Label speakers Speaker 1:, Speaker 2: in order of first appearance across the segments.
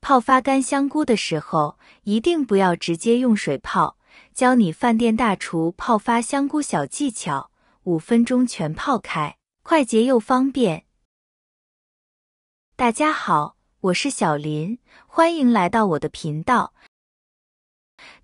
Speaker 1: 泡发干香菇的时候，一定不要直接用水泡，教你饭店大厨泡发香菇小技巧，5分钟全泡开，快捷又方便。大家好，我是小林，欢迎来到我的频道。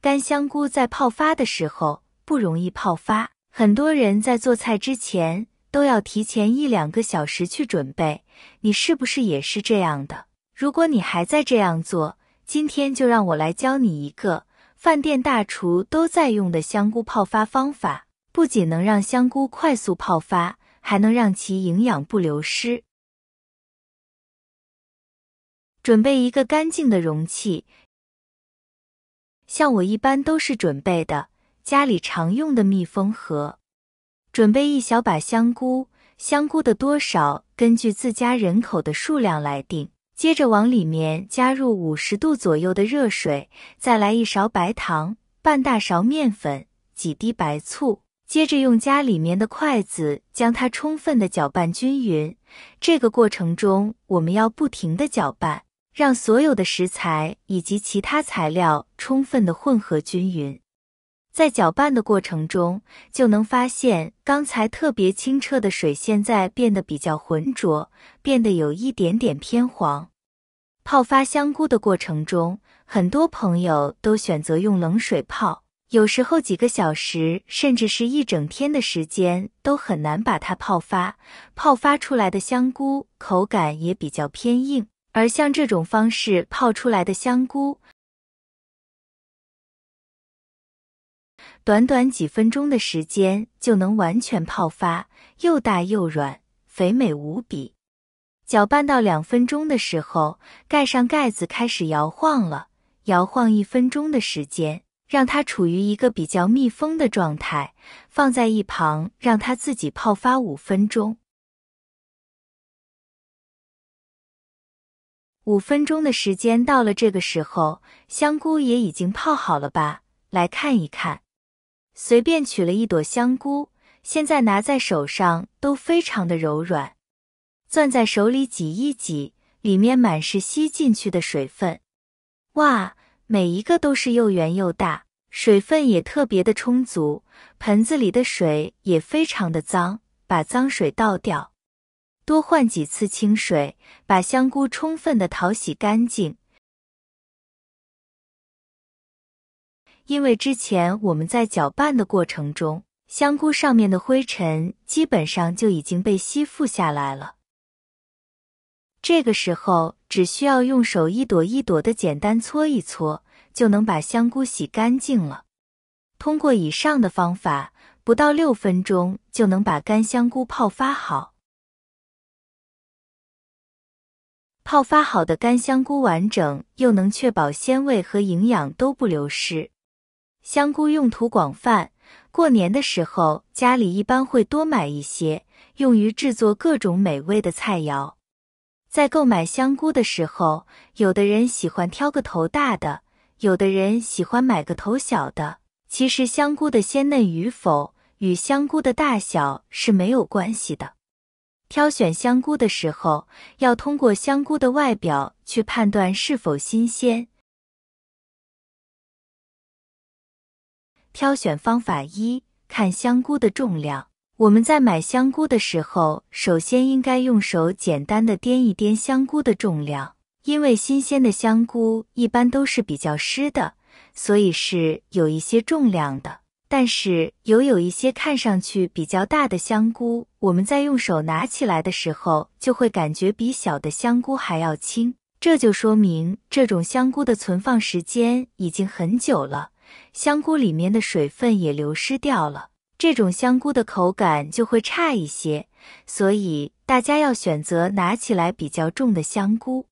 Speaker 1: 干香菇在泡发的时候不容易泡发，很多人在做菜之前都要提前1-2个小时去准备，你是不是也是这样的？如果你还在这样做，今天就让我来教你一个饭店大厨都在用的香菇泡发方法，不仅能让香菇快速泡发，还能让其营养不流失。准备一个干净的容器，像我一般都是准备的家里常用的密封盒。准备1小把香菇，香菇的多少根据自家人口的数量来定。接着往里面加入50度左右的热水，再来1勺白糖，半大勺面粉，几滴白醋。接着用家里面的筷子将它充分的搅拌均匀。这个过程中我们要不停的搅拌，让所有的食材以及其他材料充分的混合均匀。在搅拌的过程中，就能发现刚才特别清澈的水现在变得比较浑浊，变得有一点点偏黄。泡发香菇的过程中，很多朋友都选择用冷水泡，有时候几个小时甚至是一整天的时间都很难把它泡发。泡发出来的香菇口感也比较偏硬，而像这种方式泡出来的香菇，短短几分钟的时间就能完全泡发，又大又软，肥美无比。搅拌到2分钟的时候，盖上盖子开始摇晃了，摇晃1分钟的时间，让它处于一个比较密封的状态，放在一旁让它自己泡发5分钟。5分钟的时间到了，这个时候香菇也已经泡好了吧？来看一看。随便取了1朵香菇，现在拿在手上都非常的柔软，攥在手里挤一挤，里面满是吸进去的水分。哇，每一个都是又圆又大，水分也特别的充足，盆子里的水也非常的脏，把脏水倒掉，多换几次清水，把香菇充分的淘洗干净。因为之前我们在搅拌的过程中，香菇上面的灰尘基本上就已经被吸附下来了。这个时候只需要用手一朵一朵的简单搓一搓，就能把香菇洗干净了。通过以上的方法，不到6分钟就能把干香菇泡发好。泡发好的干香菇完整，又能确保鲜味和营养都不流失。香菇用途广泛，过年的时候家里一般会多买一些，用于制作各种美味的菜肴。在购买香菇的时候，有的人喜欢挑个头大的，有的人喜欢买个头小的。其实香菇的鲜嫩与否与香菇的大小是没有关系的。挑选香菇的时候，要通过香菇的外表去判断是否新鲜。挑选方法1：看香菇的重量。我们在买香菇的时候，首先应该用手简单的掂一掂香菇的重量，因为新鲜的香菇一般都是比较湿的，所以是有一些重量的。但是有一些看上去比较大的香菇，我们在用手拿起来的时候，就会感觉比小的香菇还要轻，这就说明这种香菇的存放时间已经很久了，香菇里面的水分也流失掉了，这种香菇的口感就会差一些，所以大家要选择拿起来比较重的香菇。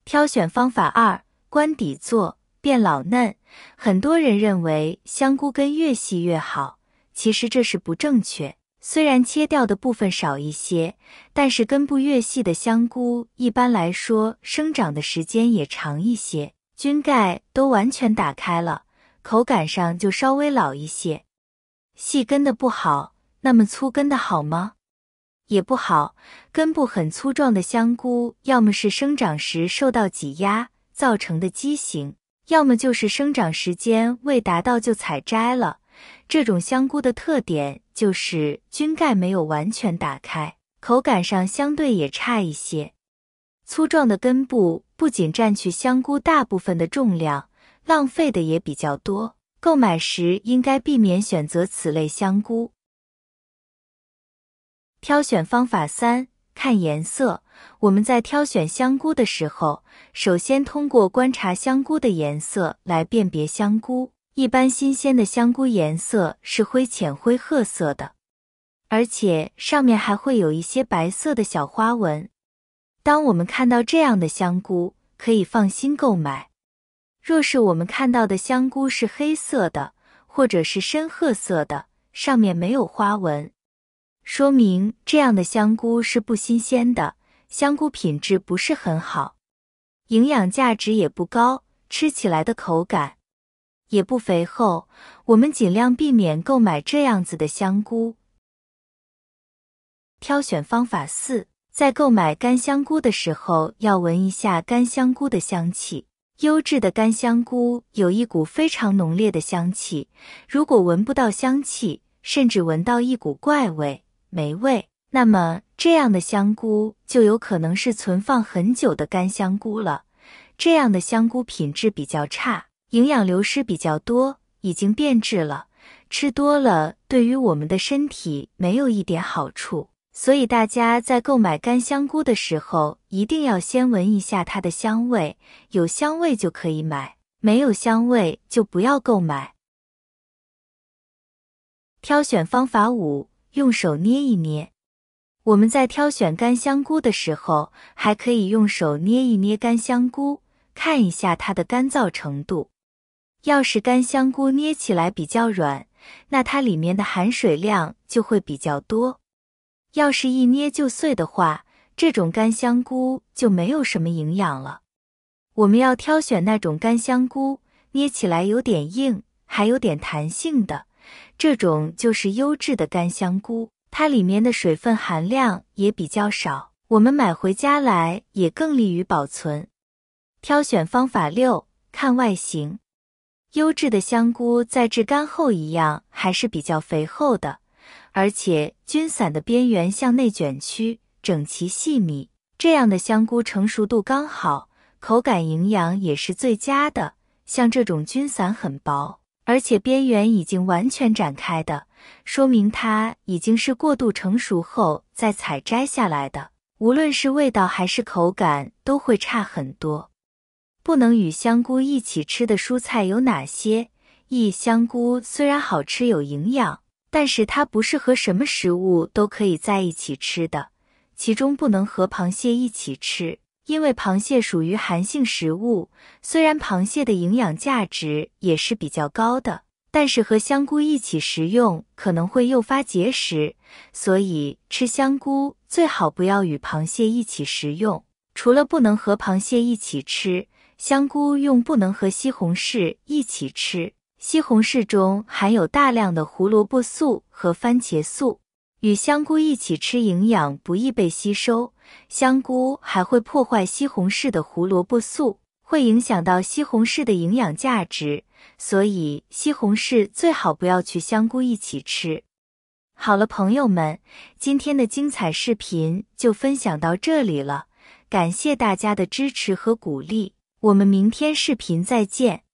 Speaker 1: 挑选方法2：关底座，变老嫩。很多人认为香菇根越细越好，其实这是不正确。虽然切掉的部分少一些，但是根部越细的香菇一般来说生长的时间也长一些，菌盖都完全打开了，口感上就稍微老一些。细根的不好，那么粗根的好吗？也不好，根部很粗壮的香菇，要么是生长时受到挤压造成的畸形，要么就是生长时间未达到就采摘了。这种香菇的特点就是菌盖没有完全打开，口感上相对也差一些。粗壮的根部不仅占据香菇大部分的重量，浪费的也比较多，购买时应该避免选择此类香菇。挑选方法3：看颜色。我们在挑选香菇的时候，首先通过观察香菇的颜色来辨别香菇。一般新鲜的香菇颜色是灰浅灰褐色的，而且上面还会有一些白色的小花纹。当我们看到这样的香菇，可以放心购买。若是我们看到的香菇是黑色的，或者是深褐色的，上面没有花纹，说明这样的香菇是不新鲜的，香菇品质不是很好，营养价值也不高，吃起来的口感也不肥厚，我们尽量避免购买这样子的香菇。挑选方法4：在购买干香菇的时候，要闻一下干香菇的香气。优质的干香菇有一股非常浓烈的香气，如果闻不到香气，甚至闻到一股怪味、霉味，那么这样的香菇就有可能是存放很久的干香菇了。这样的香菇品质比较差，营养流失比较多，已经变质了，吃多了对于我们的身体没有一点好处。所以大家在购买干香菇的时候，一定要先闻一下它的香味，有香味就可以买，没有香味就不要购买。挑选方法5：用手捏一捏。我们在挑选干香菇的时候，还可以用手捏一捏干香菇，看一下它的干燥程度。要是干香菇捏起来比较软，那它里面的含水量就会比较多。要是一捏就碎的话，这种干香菇就没有什么营养了。我们要挑选那种干香菇，捏起来有点硬，还有点弹性的，这种就是优质的干香菇，它里面的水分含量也比较少，我们买回家来也更利于保存。挑选方法6：看外形。优质的香菇在制干后一样还是比较肥厚的，而且均散的边缘向内卷曲，整齐细密，这样的香菇成熟度刚好，口感营养也是最佳的。像这种均散很薄，而且边缘已经完全展开的，说明它已经是过度成熟后再采摘下来的，无论是味道还是口感都会差很多。不能与香菇一起吃的蔬菜有哪些？香菇虽然好吃有营养，但是它不是和什么食物都可以在一起吃的，其中不能和螃蟹一起吃，因为螃蟹属于寒性食物，虽然螃蟹的营养价值也是比较高的，但是和香菇一起食用可能会诱发结石，所以吃香菇最好不要与螃蟹一起食用。除了不能和螃蟹一起吃，香菇不能和西红柿一起吃，西红柿中含有大量的胡萝卜素和番茄素，与香菇一起吃营养不易被吸收，香菇还会破坏西红柿的胡萝卜素，会影响到西红柿的营养价值，所以西红柿最好不要去香菇一起吃。好了，朋友们，今天的精彩视频就分享到这里了，感谢大家的支持和鼓励，我们明天视频再见。